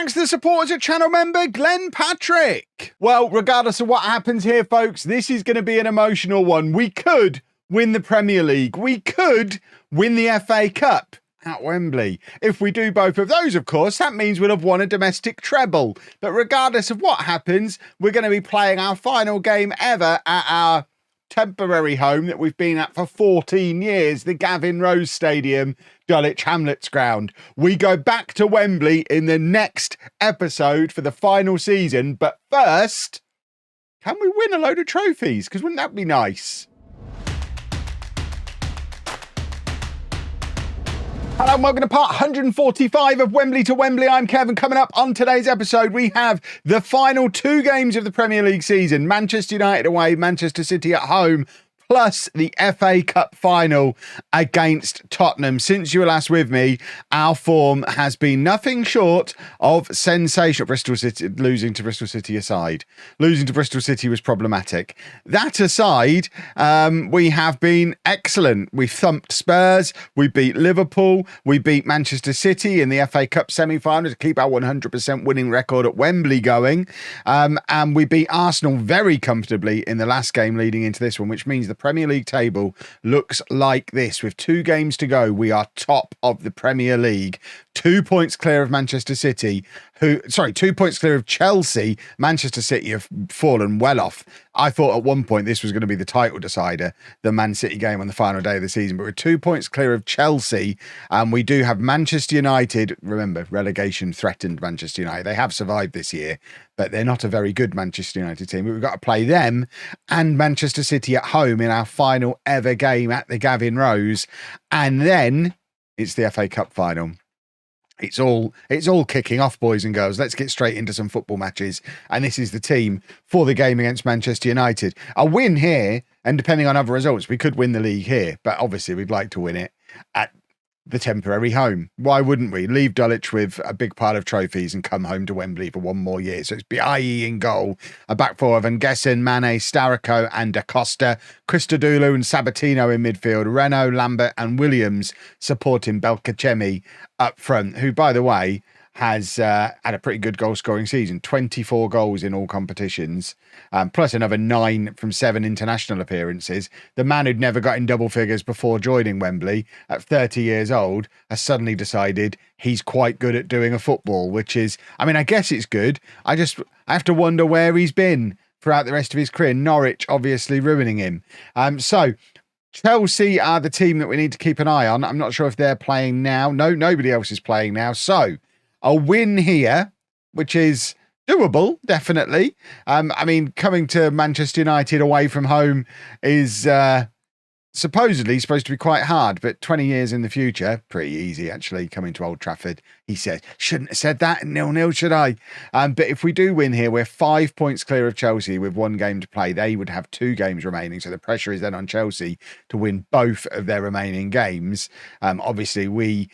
thanks to the supporters at channel member Glenn Patrick. Well, regardless of what happens here, folks, this is going to be an emotional one. We could win the Premier League. We could win the FA Cup at Wembley. If we do both of those, of course, that means we'll have won a domestic treble. But regardless of what happens, we're going to be playing our final game ever at our temporary home that we've been at for 14 years, the Gavin Rose Stadium, Dulwich Hamlets ground. We go back to Wembley in the next episode for the final season, but first, can we win a load of trophies? Because wouldn't that be nice? Hello and welcome to part 145 of Wembley to Wembley. I'm Kevin. Coming up on today's episode, we have the final two games of the Premier League season. Manchester United away, Manchester City at home, plus the FA Cup final against Tottenham. Since you were last with me, our form has been nothing short of sensational. Bristol City, losing to Bristol City aside. Losing to Bristol City was problematic. That aside, we have been excellent. We thumped Spurs, we beat Liverpool, we beat Manchester City in the FA Cup semi-final to keep our 100% winning record at Wembley going. And we beat Arsenal very comfortably in the last game leading into this one, which means the Premier League table looks like this. With 2 games to go, we are top of the Premier League. 2 points clear of Manchester City, 2 points clear of Chelsea. Manchester City have fallen well off. I thought at one point this was going to be the title decider, the Man City game on the final day of the season, but we're 2 points clear of Chelsea, and we do have Manchester United. Remember, relegation threatened Manchester United. They have survived this year, but they're not a very good Manchester United team. We've got to play them and Manchester City at home in our final ever game at the Gavin Rose, and then it's the FA Cup final. It's all kicking off, boys and girls. Let's get straight into some football matches. And this is the team for the game against Manchester United. A win here, and depending on other results, we could win the league here. But obviously, we'd like to win it at the temporary home. Why wouldn't we? Leave Dulwich with a big pile of trophies and come home to Wembley for one more year. So it's Biayi in goal. A back four of Angessen, Mane, Starrico and Da Costa. Christodoulou and Sabatino in midfield. Renault, Lambert and Williams supporting Belkacemi up front, who, by the way, has had a pretty good goal-scoring season. 24 goals in all competitions, plus another 9 from 7 international appearances. The man who'd never got in double figures before joining Wembley at 30 years old has suddenly decided he's quite good at doing a football, which is, I mean, I guess it's good. I have to wonder where he's been throughout the rest of his career. Norwich obviously ruining him. So Chelsea are the team that we need to keep an eye on. I'm not sure if they're playing now. No, nobody else is playing now. So a win here, which is doable, definitely. I mean, coming to Manchester United away from home is supposedly supposed to be quite hard, but 20 years in the future, pretty easy, actually, coming to Old Trafford. He said, shouldn't have said that, 0-0, should I? But if we do win here, we're 5 points clear of Chelsea with 1 game to play. They would have 2 games remaining, so the pressure is then on Chelsea to win both of their remaining games. Obviously, we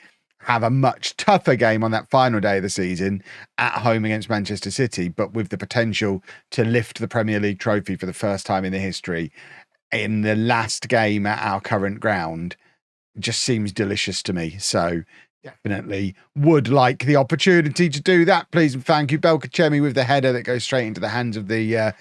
have a much tougher game on that final day of the season at home against Manchester City, but with the potential to lift the Premier League trophy for the first time in the history in the last game at our current ground just seems delicious to me. So definitely would like the opportunity to do that, please and thank you. Belkacemi with the header that goes straight into the hands of the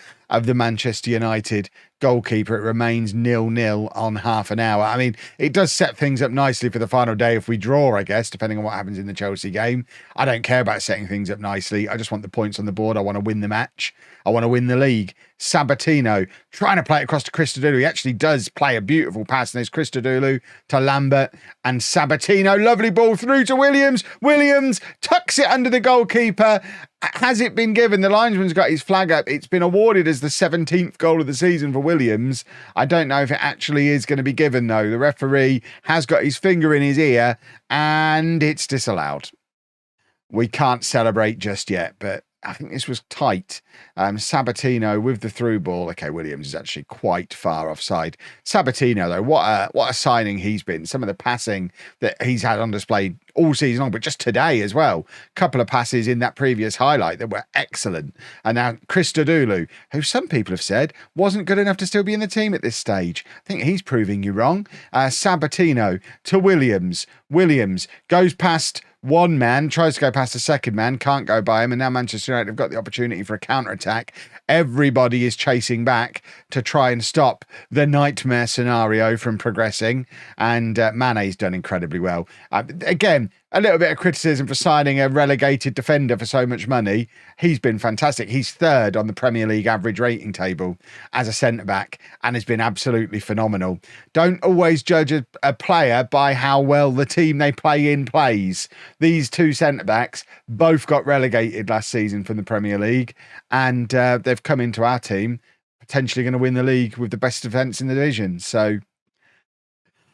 Manchester United goalkeeper. It remains 0-0 on half an hour. I mean, it does set things up nicely for the final day if we draw, I guess, depending on what happens in the Chelsea game. I don't care about setting things up nicely. I just want the points on the board. I want to win the match. I want to win the league. Sabatino trying to play it across to Christodoulou. He actually does play a beautiful pass. And there's Christodoulou to Lambert and Sabatino. Lovely ball through to Williams. Williams tucks it under the goalkeeper. Has it been given? The linesman's got his flag up. It's been awarded as the 17th goal of the season for Williams. I don't know if it actually is going to be given, though. The referee has got his finger in his ear and it's disallowed. We can't celebrate just yet, but I think this was tight. Sabatino with the through ball. Okay, Williams is actually quite far offside. Sabatino, though, what a signing he's been. Some of the passing that he's had on display all season long, but just today as well. Couple of passes in that previous highlight that were excellent. And now Christodoulou, who some people have said wasn't good enough to still be in the team at this stage. I think he's proving you wrong. Sabatino to Williams. Williams goes past One man tries to go past the second man, can't go by him, and now Manchester United have got the opportunity for a counter-attack. Everybody is chasing back to try and stop the nightmare scenario from progressing, and Mane's done incredibly well. Again, a little bit of criticism for signing a relegated defender for so much money. He's been fantastic. He's third on the Premier League average rating table as a centre-back and has been absolutely phenomenal. Don't always judge a player by how well the team they play in plays. These two centre-backs both got relegated last season from the Premier League, and they've come into our team potentially going to win the league with the best defence in the division. So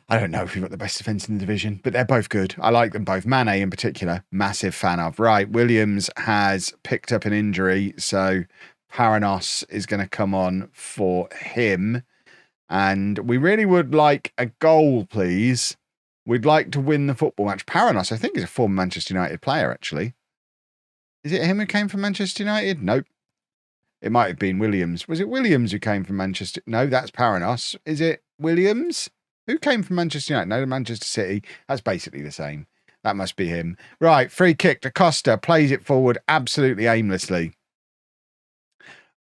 I don't know if we've got the best defence in the division, but they're both good. I like them both. Mane in particular, massive fan of. Right, Williams has picked up an injury, so Paranos is going to come on for him. And we really would like a goal, please. We'd like to win the football match. Paranos, I think, is a former Manchester United player, actually. Is it him who came from Manchester United? Nope. It might have been Williams. Was it Williams who came from Manchester? No, that's Paranos. Is it Williams? Who came from Manchester United? No, Manchester City. That's basically the same. That must be him. Right, free kick to Costa. Plays it forward absolutely aimlessly.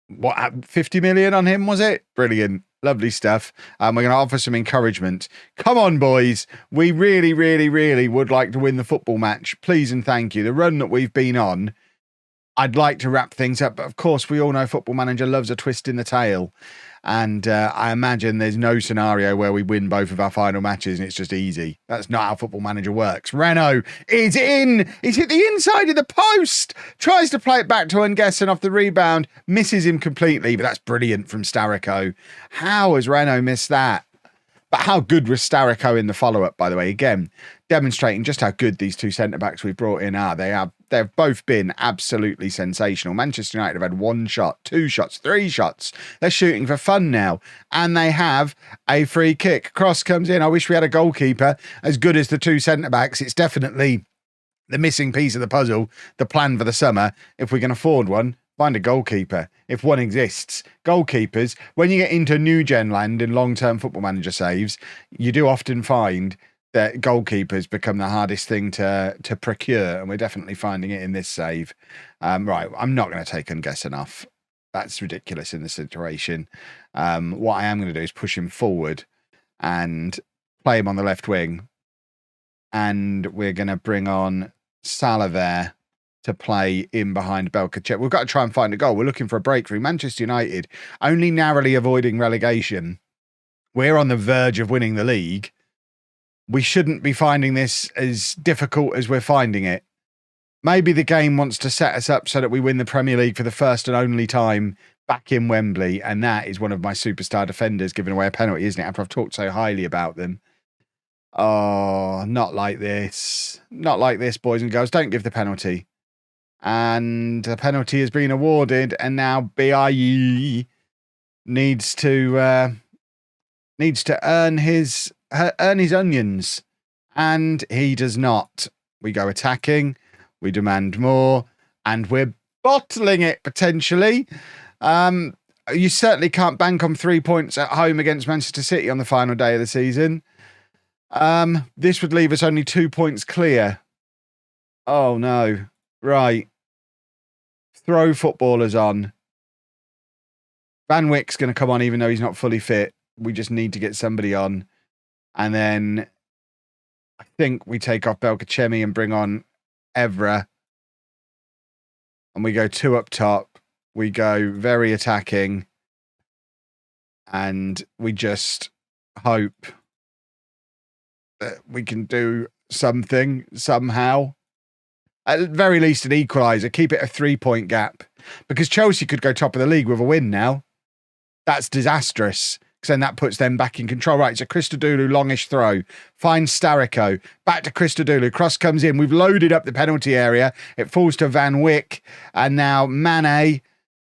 What, 50 million on him, was it? Brilliant. Lovely stuff. We're going to offer some encouragement. Come on, boys. We really, really, really would like to win the football match. Please and thank you. The run that we've been on, I'd like to wrap things up. But of course, we all know Football Manager loves a twist in the tail. And I imagine there's no scenario where we win both of our final matches and it's just easy. That's not how Football Manager works. Renault is in. He's hit the inside of the post. Tries to play it back to Ungessen off the rebound. Misses him completely, but that's brilliant from Starrico. How has Renault missed that? But how good was Starrico in the follow-up, by the way? Again, demonstrating just how good these two centre-backs we've brought in are. They've both been absolutely sensational. Manchester United have had 1 shot, 2 shots, 3 shots. They're shooting for fun now. And they have a free kick. Cross comes in. I wish we had a goalkeeper as good as the two centre-backs. It's definitely the missing piece of the puzzle, the plan for the summer. If we can afford one, find a goalkeeper, if one exists. Goalkeepers, when you get into new gen land in long-term Football Manager saves, you do often find that goalkeepers become the hardest thing to procure, and we're definitely finding it in this save. Right, I'm not going to take Ungessen off. That's ridiculous in this situation. What I am going to do is push him forward and play him on the left wing, and we're going to bring on Salah there to play in behind Belkacek. We've got to try and find a goal. We're looking for a breakthrough. Manchester United only narrowly avoiding relegation. We're on the verge of winning the league. We shouldn't be finding this as difficult as we're finding it. Maybe the game wants to set us up so that we win the Premier League for the first and only time back in Wembley, and that is one of my superstar defenders giving away a penalty, isn't it? After I've talked so highly about them. Oh, not like this. Not like this, boys and girls. Don't give the penalty. And the penalty has been awarded, and now BIE needs to earn his onions, and he does not. We go attacking, we demand more, and we're bottling it potentially. You certainly can't bank on 3 points at home against Manchester City on the final day of the season. This would leave us only 2 points clear. Oh no. Right. Throw footballers on. Van Wick's going to come on even though he's not fully fit. We just need to get somebody on. And then I think we take off Belkacemi and bring on Evra. And we go 2 up top. We go very attacking. And we just hope that we can do something somehow. At very least an equaliser. Keep it a 3-point gap. Because Chelsea could go top of the league with a win now. That's disastrous. Because then that puts them back in control. Right, it's a Christodoulou longish throw. Finds Starrico. Back to Christodoulou. Cross comes in. We've loaded up the penalty area. It falls to Van Wick. And now Mane.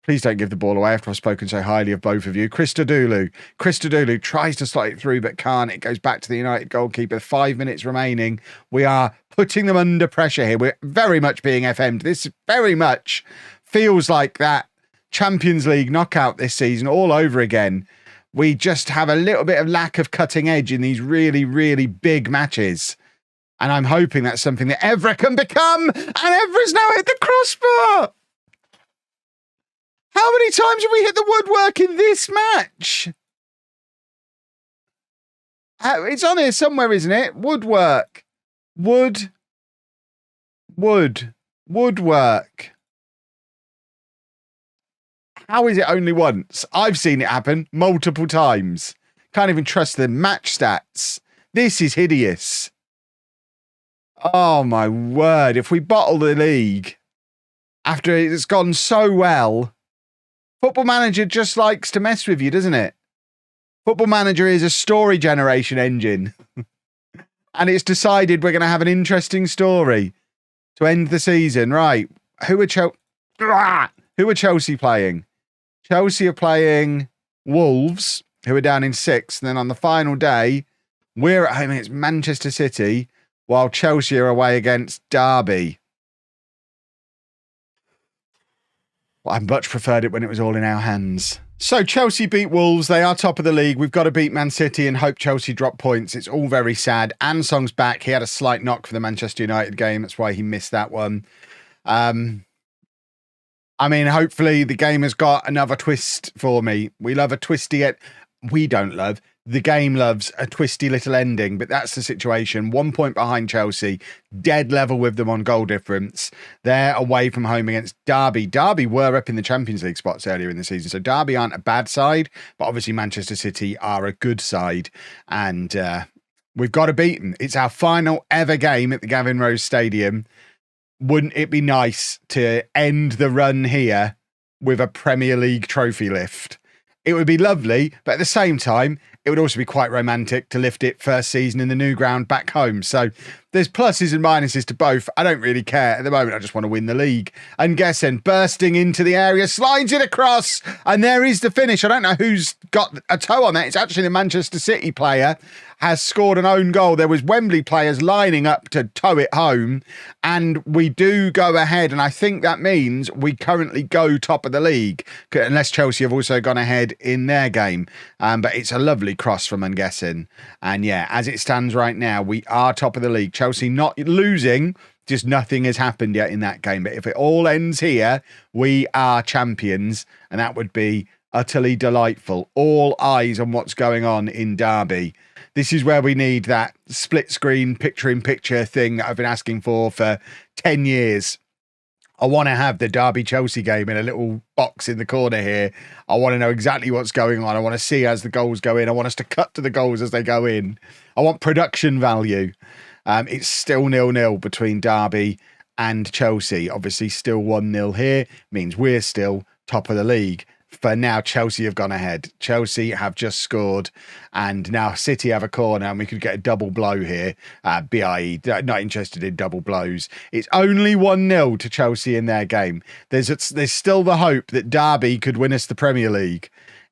Please don't give the ball away after I've spoken so highly of both of you. Christodoulou. Christodoulou tries to slot it through but can't. It goes back to the United goalkeeper. 5 minutes remaining. We are putting them under pressure here. We're very much being FM'd. This very much feels like that Champions League knockout this season all over again. We just have a little bit of lack of cutting edge in these really, really big matches. And I'm hoping that's something that Evra can become. And Evra's now hit the crossbar. How many times have we hit the woodwork in this match? It's on here somewhere, isn't it? Woodwork. Woodwork. How is it only once? I've seen it happen multiple times. Can't even trust the match stats. This is hideous. Oh, my word. If we bottle the league after it's gone so well, Football Manager just likes to mess with you, doesn't it? Football Manager is a story generation engine. And it's decided we're going to have an interesting story to end the season. Right. Who are Chelsea playing? Chelsea are playing Wolves, who are down in 6th. And then on the final day, we're at home against Manchester City, while Chelsea are away against Derby. Well, I much preferred it when it was all in our hands. So Chelsea beat Wolves. They are top of the league. We've got to beat Man City and hope Chelsea drop points. It's all very sad. Ansong's back. He had a slight knock for the Manchester United game. That's why he missed that one. I mean, hopefully the game has got another twist for me. We love a twisty... We don't love... The game loves a twisty little ending, but that's the situation. 1 point behind Chelsea, dead level with them on goal difference. They're away from home against Derby. Derby were up in the Champions League spots earlier in the season, so Derby aren't a bad side, but obviously Manchester City are a good side, and we've got to beat them. It's our final ever game at the Gavin Rose Stadium. Wouldn't it be nice to end the run here with a Premier League trophy lift? It would be lovely, but at the same time, it would also be quite romantic to lift it first season in the new ground back home. So there's pluses and minuses to both. I don't really care. At the moment, I just want to win the league. And Gessen bursting into the area, slides it across, and there is the finish. I don't know who's got a toe on that. It's actually the Manchester City player has scored an own goal. There was Wembley players lining up to tow it home, and we do go ahead, and I think that means we currently go top of the league, unless Chelsea have also gone ahead in their game. But it's a lovely cross from Nguessin. And yeah, as it stands right now, we are top of the league. Chelsea not losing, just nothing has happened yet in that game. But if it all ends here, we are champions, and that would be utterly delightful. All eyes on what's going on in Derby. This is where we need that split screen picture-in-picture thing that I've been asking for 10 years. I want to have the Derby-Chelsea game in a little box in the corner here. I want to know exactly what's going on. I want to see as the goals go in. I want us to cut to the goals as they go in. I want production value. It's still 0-0 between Derby and Chelsea. Obviously, still 1-0 here. Means we're still top of the league. For now, Chelsea have gone ahead. Chelsea have just scored, and now City have a corner, and we could get a double blow here. BIE, not interested in double blows. It's only 1-0 to Chelsea in their game. There's still the hope that Derby could win us the Premier League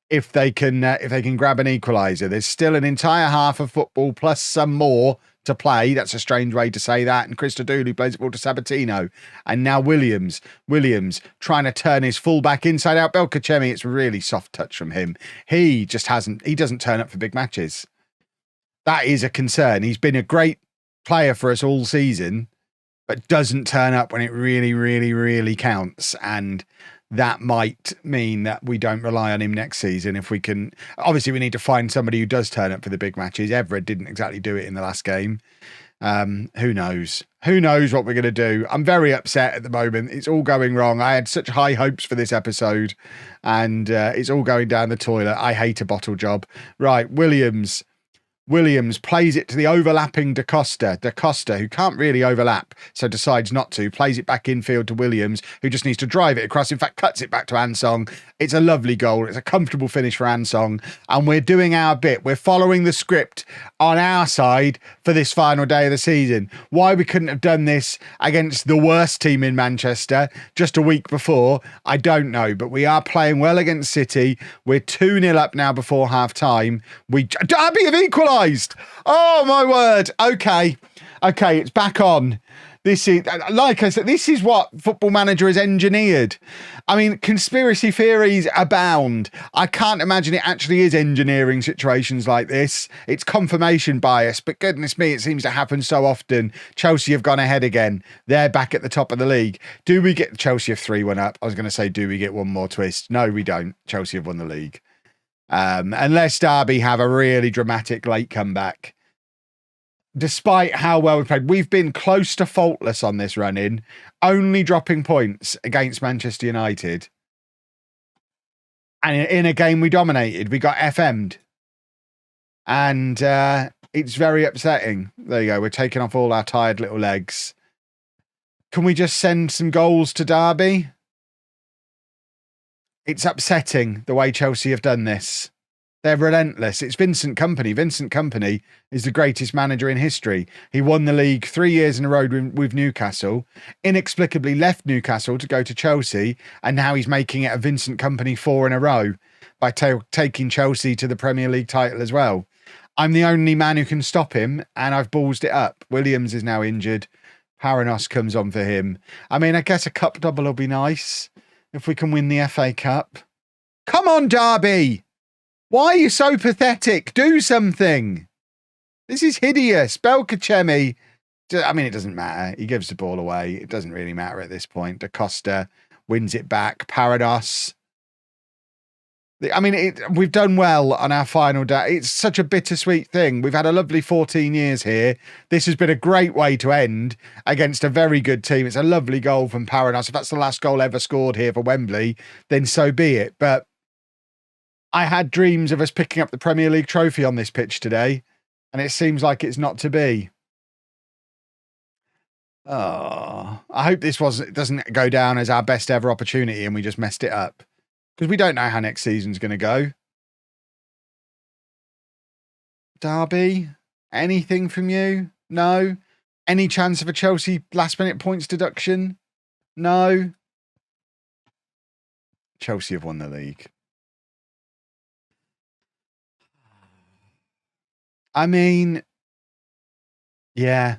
if they can grab an equaliser. There's still an entire half of football plus some more to play. That's a strange way to say that. And Christodoulou plays it ball to Sabatino. And now Williams trying to turn his fullback inside out. Belkacemi, it's a really soft touch from him. He doesn't turn up for big matches. That is a concern. He's been a great player for us all season, but doesn't turn up when it really, really, really counts. And that might mean that we don't rely on him next season. If we can, obviously we need to find somebody who does turn up for the big matches. Everett didn't exactly do it in the last game. Who knows what we're going to do? I'm very upset at the moment. It's all going wrong. I had such high hopes for this episode, and it's all going down the toilet. I hate a bottle job. Right, Williams plays it to the overlapping Da Costa, who can't really overlap, so decides not to, plays it back infield to Williams, who just needs to drive it across, in fact, cuts it back to Ansong. It's a lovely goal. It's a comfortable finish for Ansong, and we're doing our bit. We're following the script on our side for this final day of the season. Why we couldn't have done this against the worst team in Manchester just a week before, I don't know, but we are playing well against City. We're 2-0 up now before half-time. Derby have equalised. Oh, my word. Okay, it's back on. This is, like I said, this is what Football Manager has engineered. I mean, conspiracy theories abound. I can't imagine it actually is engineering situations like this. It's confirmation bias, but goodness me, it seems to happen so often. Chelsea have gone ahead again. They're back at the top of the league. Do we get Chelsea have 3-1 up? I was going to say, do we get one more twist? No, we don't. Chelsea have won the league. Unless Derby have a really dramatic late comeback. Despite how well we've played, we've been close to faultless on this run-in, only dropping points against Manchester United. And in a game we dominated, we got FM'd. And it's very upsetting. There you go, we're taking off all our tired little legs. Can we just send some goals to Derby? It's upsetting the way Chelsea have done this. They're relentless. It's Vincent Kompany. Vincent Kompany is the greatest manager in history. He won the league 3 years in a row with Newcastle, inexplicably left Newcastle to go to Chelsea, and now he's making it a Vincent Kompany 4 in a row by taking Chelsea to the Premier League title as well. I'm the only man who can stop him, and I've ballsed it up. Williams is now injured. Paranos comes on for him. I mean, I guess a cup double will be nice if we can win the FA Cup. Come on, Derby! Why are you so pathetic? Do something. This is hideous. Belkacemi. I mean, it doesn't matter. He gives the ball away. It doesn't really matter at this point. Da Costa wins it back. Parados. I mean, we've done well on our final day. It's such a bittersweet thing. We've had a lovely 14 years here. This has been a great way to end against a very good team. It's a lovely goal from Parados. If that's the last goal ever scored here for Wembley, then so be it. But I had dreams of us picking up the Premier League trophy on this pitch today, and it seems like it's not to be. Oh, I hope this doesn't go down as our best ever opportunity and we just messed it up, because we don't know how next season's going to go. Derby, anything from you? No. Any chance of a Chelsea last-minute points deduction? No. Chelsea have won the league. I mean, yeah,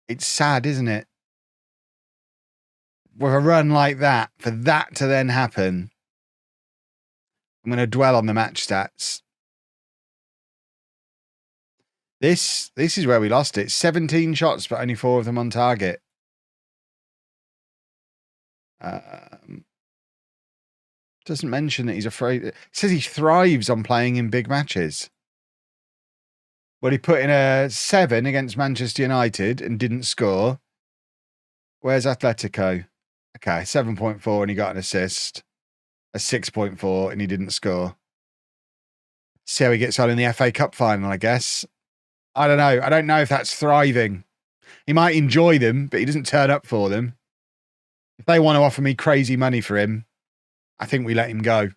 it's sad, isn't it? With a run like that, for that to then happen. I'm going to dwell on the match stats. This is where we lost it. 17 shots, but only 4 of them on target. Doesn't mention that he's afraid. It says he thrives on playing in big matches. Well, he put in a 7 against Manchester United and didn't score. Where's Atletico? Okay, 7.4 and he got an assist. A 6.4 and he didn't score. See how he gets on in the FA Cup final, I guess. I don't know. I don't know if that's thriving. He might enjoy them, but he doesn't turn up for them. If they want to offer me crazy money for him, I think we let him go.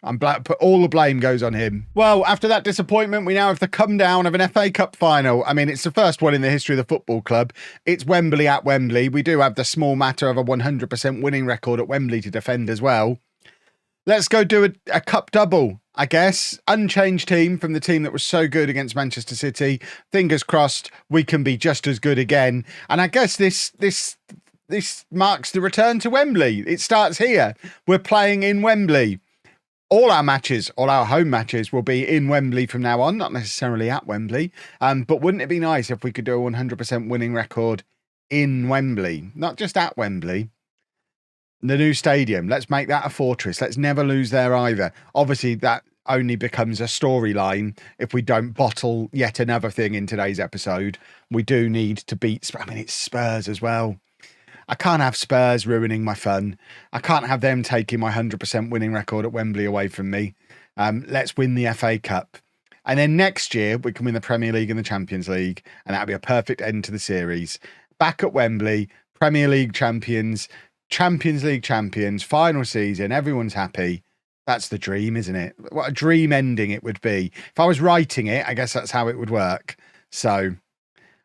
All the blame goes on him. Well, after that disappointment, we now have the come down of an FA Cup final. I mean, it's the first one in the history of the football club. It's Wembley at Wembley. We do have the small matter of a 100% winning record at Wembley to defend as well. Let's go do a cup double, I guess. Unchanged team from the team that was so good against Manchester City. Fingers crossed we can be just as good again. And I guess this marks the return to Wembley. It starts here. We're playing in Wembley. All our home matches will be in Wembley from now on, not necessarily at Wembley. But wouldn't it be nice if we could do a 100% winning record in Wembley, not just at Wembley? The new stadium, let's make that a fortress. Let's never lose there either. Obviously, that only becomes a storyline if we don't bottle yet another thing in today's episode. We do need to beat, I mean, it's Spurs as well. I can't have Spurs ruining my fun. I can't have them taking my 100% winning record at Wembley away from me. Let's win the FA Cup. And then next year, we can win the Premier League and the Champions League. And that'll be a perfect end to the series. Back at Wembley, Premier League champions, Champions League champions, final season, everyone's happy. That's the dream, isn't it? What a dream ending it would be. If I was writing it, I guess that's how it would work. So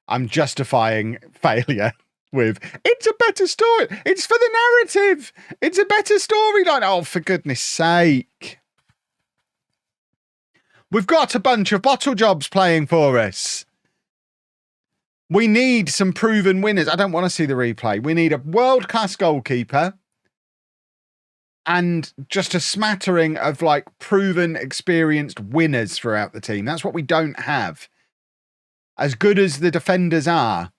I'm justifying failure with, it's a better story. It's for the narrative. It's a better storyline. Oh, for goodness sake. We've got a bunch of bottle jobs playing for us. We need some proven winners. I don't want to see the replay. We need a world-class goalkeeper and just a smattering of like proven, experienced winners throughout the team. That's what we don't have. As good as the defenders are,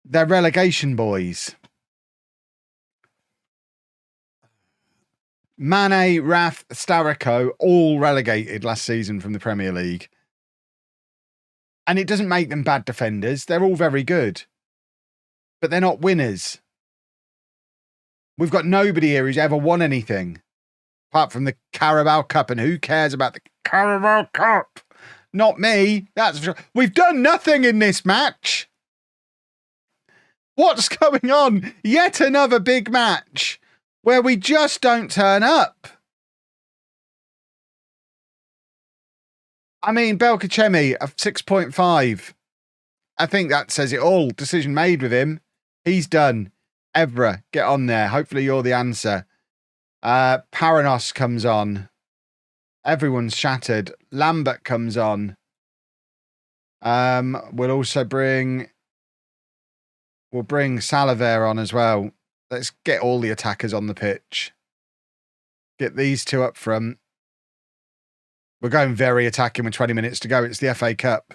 they're relegation boys. Mane, Raf, Starrico, all relegated last season from the Premier League. And it doesn't make them bad defenders. They're all very good. But they're not winners. We've got nobody here who's ever won anything. Apart from the Carabao Cup. And who cares about the Carabao Cup? Not me. That's for sure. We've done nothing in this match. What's going on? Yet another big match where we just don't turn up. I mean, Belkacemi, a 6.5. I think that says it all. Decision made with him. He's done. Evra, get on there. Hopefully you're the answer. Paranos comes on. Everyone's shattered. Lambert comes on. We'll also bring Salaver on as well. Let's get all the attackers on the pitch. Get these two up front. We're going very attacking with 20 minutes to go. It's the FA Cup.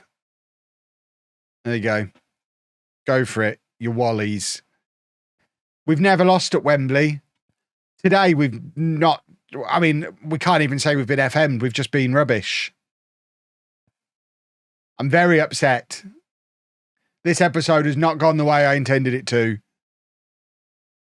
There you go. Go for it, you Wallies. We've never lost at Wembley. Today we've not... I mean, we can't even say we've been FM'd. We've just been rubbish. I'm very upset. This episode has not gone the way I intended it to.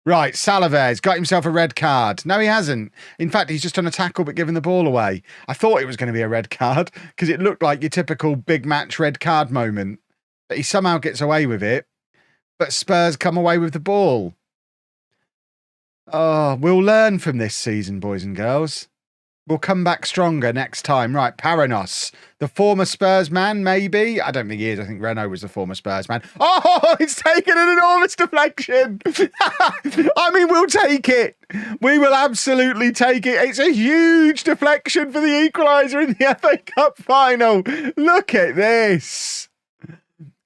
Right, Salaver's got himself a red card. No, he hasn't. In fact, he's just done a tackle but given the ball away. I thought it was going to be a red card because it looked like your typical big match red card moment. But he somehow gets away with it. But Spurs come away with the ball. Oh, we'll learn from this season, boys and girls. We'll come back stronger next time. Right, Paranos, the former Spurs man, maybe? I don't think he is. I think Renault was the former Spurs man. Oh, it's taken an enormous deflection. I mean, we'll take it. We will absolutely take it. It's a huge deflection for the equaliser in the FA Cup final. Look at this.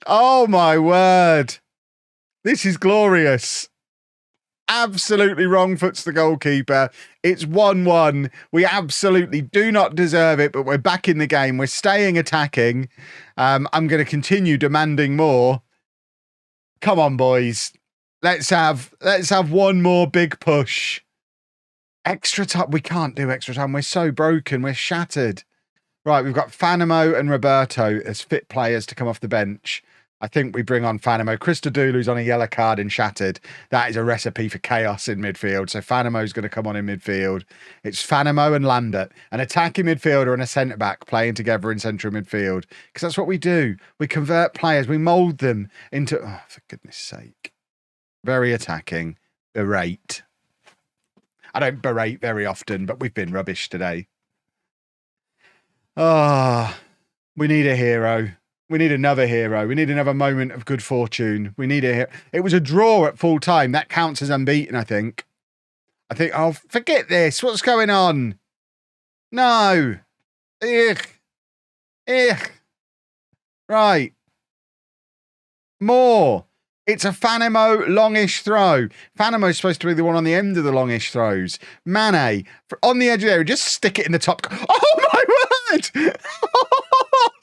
Oh, my word. This is glorious. Absolutely wrong foots the goalkeeper. It's 1-1. We absolutely do not deserve it, but we're back in the game. We're staying attacking. I'm going to continue demanding more. Come on, boys. Let's have one more big push. Extra time. We can't do extra time. We're so broken. We're shattered. Right, we've got Fanamo and Roberto as fit players to come off the bench. I think we bring on Fanamo. Christodoulou's on a yellow card and shattered. That is a recipe for chaos in midfield. So Fanamo's going to come on in midfield. It's Fanamo and Lambert, an attacking midfielder and a centre-back playing together in central midfield. Because that's what we do. We convert players. We mould them into... Oh, for goodness sake. Very attacking. Berate. I don't berate very often, but we've been rubbish today. Ah, we need a hero. We need another hero. We need another moment of good fortune. We need a hero. It was a draw at full time. That counts as unbeaten, I think. Oh, forget this. What's going on? No. Ugh. Ugh. Right. More. It's a Fanamo longish throw. Fanamo's supposed to be the one on the end of the longish throws. Mane, on the edge of the area, just stick it in the top. Oh, my word!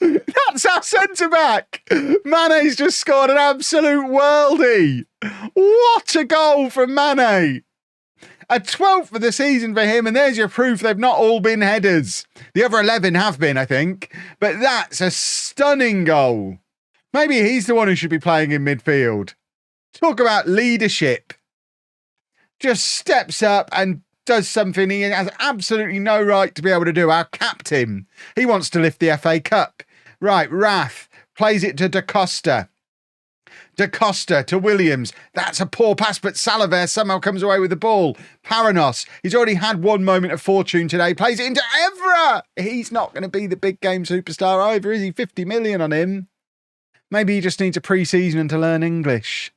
That's our centre-back. Mane's just scored an absolute worldie. What a goal from Mane. A 12th for the season for him, and there's your proof they've not all been headers. The other 11 have been, I think. But that's a stunning goal. Maybe he's the one who should be playing in midfield. Talk about leadership. Just steps up and does something he has absolutely no right to be able to do. Our captain. He wants to lift the FA Cup. Right, Raf plays it to Da Costa. Da Costa to Williams. That's a poor pass, but Salaver somehow comes away with the ball. Paranos, he's already had one moment of fortune today. Plays it into Evra. He's not going to be the big game superstar either, is he? 50 million on him. Maybe he just needs a pre-season and to learn English.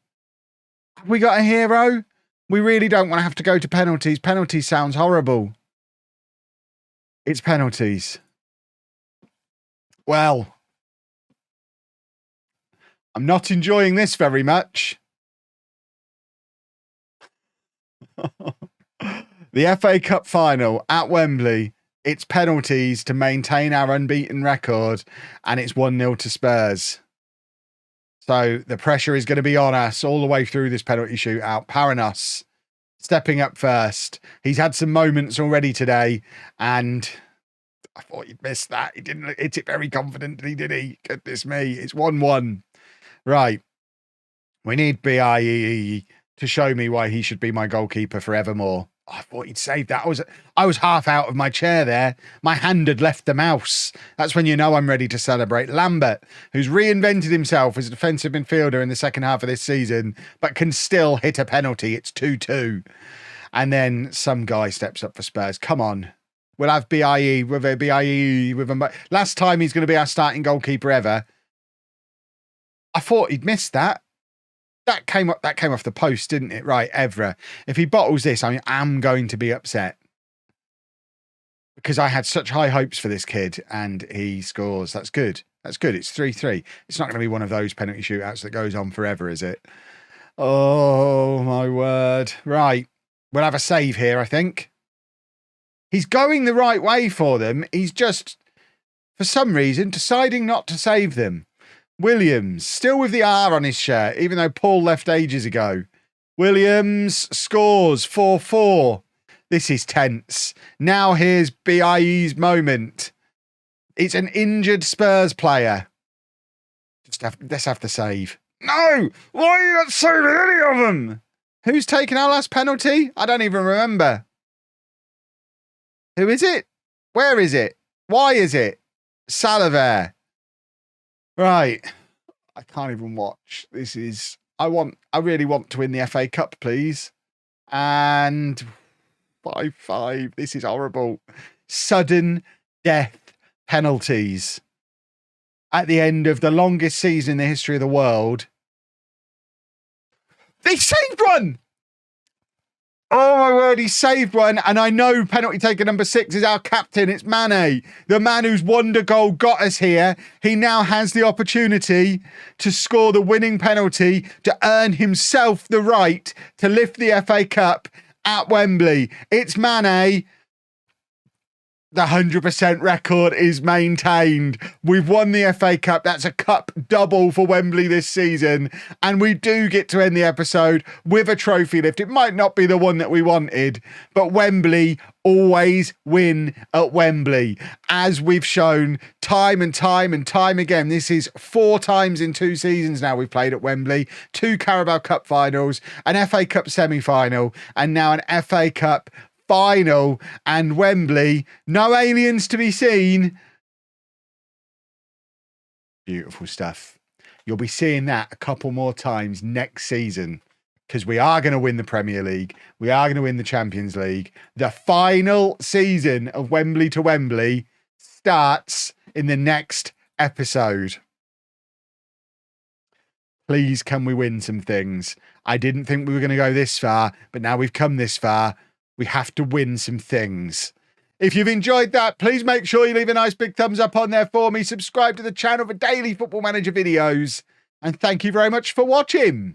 Have we got a hero? We really don't want to have to go to penalties. Penalties sounds horrible. It's penalties. Well, I'm not enjoying this very much. The FA Cup final at Wembley. It's penalties to maintain our unbeaten record, and it's 1-0 to Spurs. So the pressure is going to be on us all the way through this penalty shootout. Paranos stepping up first. He's had some moments already today, and I thought he'd missed that. He didn't hit it very confidently, did he? Goodness me. It's 1-1. Right. We need BIE to show me why he should be my goalkeeper forevermore. I thought he'd saved that. I was half out of my chair there. My hand had left the mouse. That's when you know I'm ready to celebrate. Lambert, who's reinvented himself as a defensive midfielder in the second half of this season, but can still hit a penalty. It's 2-2. And then some guy steps up for Spurs. Come on. We'll have BIE with a last time he's going to be our starting goalkeeper ever. I thought he'd missed that. That came off the post, didn't it? Right, Evra. If he bottles this, I am going to be upset. Because I had such high hopes for this kid, and he scores. That's good. That's good. It's 3-3. It's not going to be one of those penalty shootouts that goes on forever, is it? Oh, my word. Right. We'll have a save here, I think. He's going the right way for them. He's just, for some reason, deciding not to save them. Williams, still with the R on his shirt, even though Paul left ages ago. Williams scores 4-4. This is tense. Now here's BIE's moment. It's an injured Spurs player. Let's have the save. No! Why are you not saving any of them? Who's taken our last penalty? I don't even remember. Who is it? Where is it? Why is it? Salaver. Right. I can't even watch. This is... I really want to win the FA Cup, please. And 5-5. This is horrible. Sudden death penalties. At the end of the longest season in the history of the world. They saved one! Oh my word, he saved one. And I know penalty taker number 6 is our captain. It's Mane, the man whose wonder goal got us here. He now has the opportunity to score the winning penalty to earn himself the right to lift the FA Cup at Wembley. It's Mane. The 100% record is maintained. We've won the FA Cup. That's a cup double for Wembley this season. And we do get to end the episode with a trophy lift. It might not be the one that we wanted, but Wembley always win at Wembley. As we've shown time and time and time again, this is 4 times in 2 seasons now we've played at Wembley. 2 Carabao Cup finals, an FA Cup semi-final, and now an FA Cup final. And Wembley, no aliens to be seen. Beautiful stuff. You'll be seeing that a couple more times next season, because we are going to win the Premier League. We are going to win the Champions League. The final season of Wembley to Wembley starts in the next episode. Please, can we win some things? I didn't think we were going to go this far, but now we've come this far. We have to win some things. If you've enjoyed that, please make sure you leave a nice big thumbs up on there for me. Subscribe to the channel for daily Football Manager videos. And thank you very much for watching.